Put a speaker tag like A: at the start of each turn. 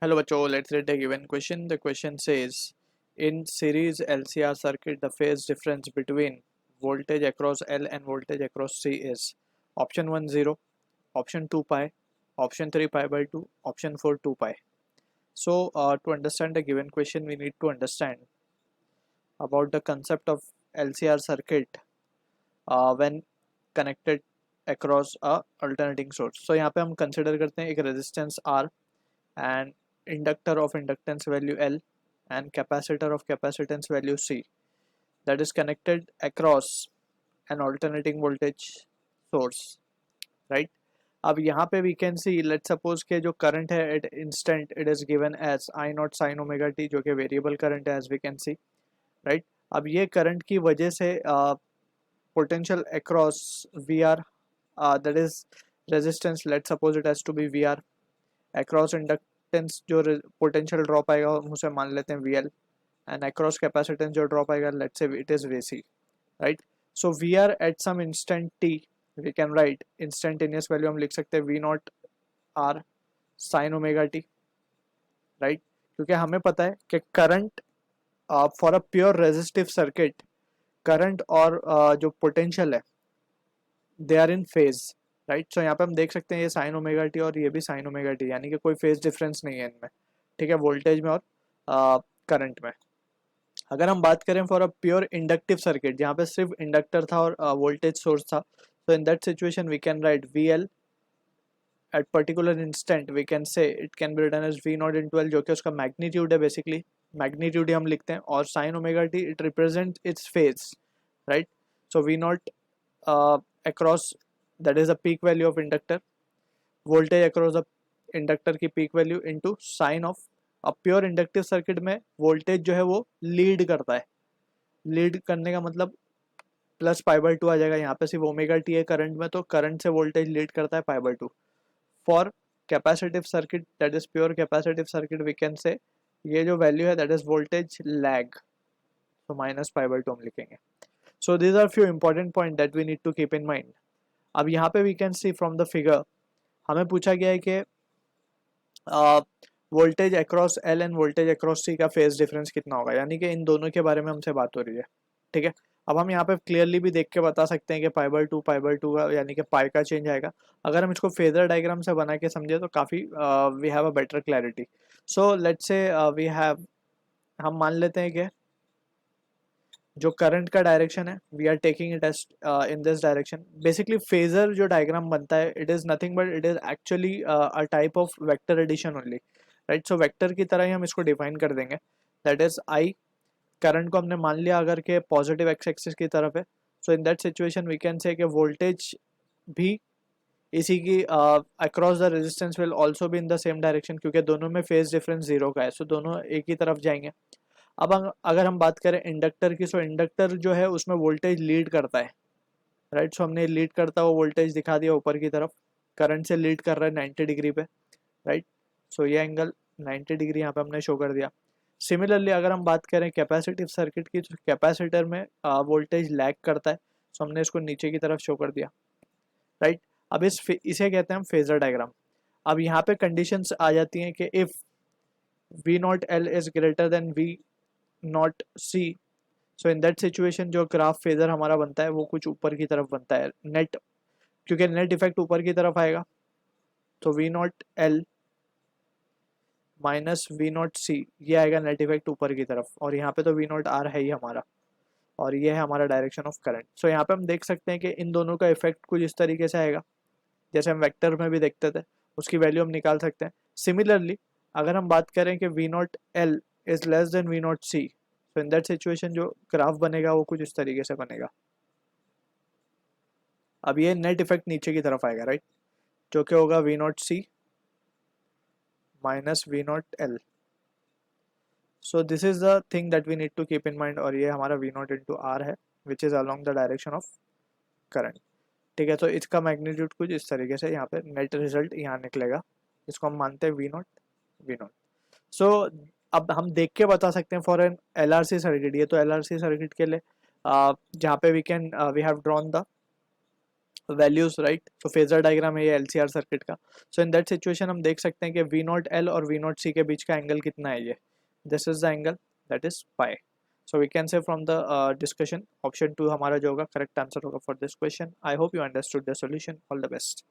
A: Hello बच्चों, let's read the given question. The question says, in series LCR circuit, the phase difference between voltage across L and voltage across C is option 1 0, option 2 pi, option 3 pi by 2, option 4 2 pi. So to understand the given question, we need to understand about the concept of LCR circuit when connected across a alternating source. So यहाँ पे हम consider करते हैं एक resistance R and inductor of inductance value L and capacitor of capacitance value C that is connected across an alternating voltage source, right? अब यहाँ पे we can see, let's suppose के जो current है at instant it is given as I naught sin omega t, जो कि variable current है as we can see, right? अब ये current की वजह से potential across VR, that is resistance, let's suppose it has to be VR, across inductance जो potential drop आएगा हम उसे मान लेते हैं VL, and across capacitance जो drop आएगा let's say it is VC, right? So VR at some instant t we can write instantaneous value हम लिख सकते हैं V naught R sin omega t, right? क्योंकि हमें पता है कि current for a pure resistive circuit current और जो पोटेंशियल है they are in phase, right? So यहाँ पे हम देख सकते हैं ये साइन ओमेगा टी और ये भी साइन ओमेगा टी, यानी कि कोई फेज डिफरेंस नहीं है इनमें, ठीक है, वोल्टेज में और करंट में। अगर हम बात करें for a pure inductive circuit जहाँ पे सिर्फ इंडक्टर था और वोल्टेज सोर्स था, तो in that situation we can write V L at particular instant, we can say it can be written as V naught into L, जो कि उसका मैग्नीट्यूड है, बेसिकली मैग्नीट्यूड ही हम लिखते हैं, और sine omega T it represent its phase, right? So V naught across, that is the peak value of inductor, voltage across the inductor की peak value into sine of, अब pure inductive circuit में voltage जो है वो lead करता है, lead करने का मतलब प्लस पाई बाई टू आ जाएगा, यहाँ पे सिर्फ ओमेगा टी है करंट में, तो करंट से वोल्टेज लीड करता है pi by two. For capacitive circuit, that is pure capacitive circuit, we can say ये जो वैल्यू है दैट इज वोल्टेज लैग, तो माइनस पाई बाई टू हम लिखेंगे। So these are few important point that we need to keep in mind. अब यहाँ पे we can see from the figure हमें पूछा गया है कि voltage across L and voltage across C का फेज डिफरेंस कितना होगा, यानी कि इन दोनों के बारे में हमसे बात हो रही है, ठीक है? अब हम यहाँ पे क्लियरली भी देख के बता सकते हैं कि पाई बाई टू का यानी कि पाई का चेंज आएगा। अगर हम इसको फेजर डायग्राम से बना के समझे तो काफ़ी we have a better clarity. So let's say we have, हम मान लेते हैं कि जो करंट का डायरेक्शन है we are taking it as in this direction. Basically phasor जो डायग्राम बनता है it is nothing but it is actually a type of vector addition only, right? So vector की तरह ही हम इसको डिफाइन कर देंगे, दैट इज आई, करंट को हमने मान लिया अगर के पॉजिटिव एक्स एक्सिस की तरफ है, so in that situation we can say कि वोल्टेज भी इसी की across the resistance will also भी इन द सेम डायरेक्शन, क्योंकि दोनों में फेज डिफरेंस जीरो का है, सो दोनों एक ही तरफ जाएंगे। अब अगर हम बात करें इंडक्टर की, सो इंडक्टर जो है उसमें वोल्टेज लीड करता है, राइट? सो हमने लीड करता हुआ वोल्टेज दिखा दिया ऊपर की तरफ, करंट से लीड कर रहा है 90 डिग्री पे, राइट? सो ये एंगल 90 डिग्री यहाँ पे हमने शो कर दिया। सिमिलरली अगर हम बात करें कैपेसिटिव सर्किट की, तो कैपेसिटर में वोल्टेज लैग करता है, सो हमने इसको नीचे की तरफ शो कर दिया, राइट? अब इसे कहते हैं हम फेजर डायग्राम। अब यहाँ पे कंडीशंस आ जाती हैं कि if V naught L is greater than V naught C, so in that situation जो ग्राफ फेजर हमारा बनता है वो कुछ ऊपर की तरफ बनता है, नेट, क्योंकि नेट इफेक्ट ऊपर की तरफ आएगा, तो V naught L minus V naught C ये आएगा नेट इफेक्ट ऊपर की तरफ, और यहाँ पे तो वी नॉट आर है ही हमारा, और ये है हमारा डायरेक्शन ऑफ करंट। सो यहाँ पे हम देख सकते हैं कि इन दोनों का इफेक्ट कुछ इस तरीके से आएगा, जैसे हम वेक्टर में भी देखते थे, उसकी वैल्यू हम निकाल सकते हैं। सिमिलरली अगर हम बात करें कि V naught L is less than V naught C, तो इन दैट सिचुएशन जो ग्राफ बनेगा वो कुछ इस तरीके से बनेगा। अब ये नेट इफेक्ट नीचे की तरफ आएगा, राइट? जो कि होगा V naught C minus V naught L. So this is the thing that we need to keep in mind, और ये हमारा वी नॉट इंटू आर है which is along the direction of current, ठीक है? तो इसका मैग्नीट्यूड कुछ इस तरीके से यहाँ पे नेट रिजल्ट यहाँ निकलेगा, इसको हम मानते हैं वी नॉट। सो अब हम देख के बता सकते हैं फॉर एन एलआरसी सर्किट, ये तो एलआरसी सर्किट के लिए जहाँ पे we have drawn the values, right. So phasor diagram है ये एलसीआर सर्किट का। सो इन दैट सिचुएशन हम देख सकते हैं कि वी नॉट एल और वी नॉट सी के बीच का एंगल कितना है, ये this is the angle, that is pi. So we can say from the discussion option 2 हमारा जो होगा करेक्ट आंसर होगा for this question. I hope you understood the solution. All the best.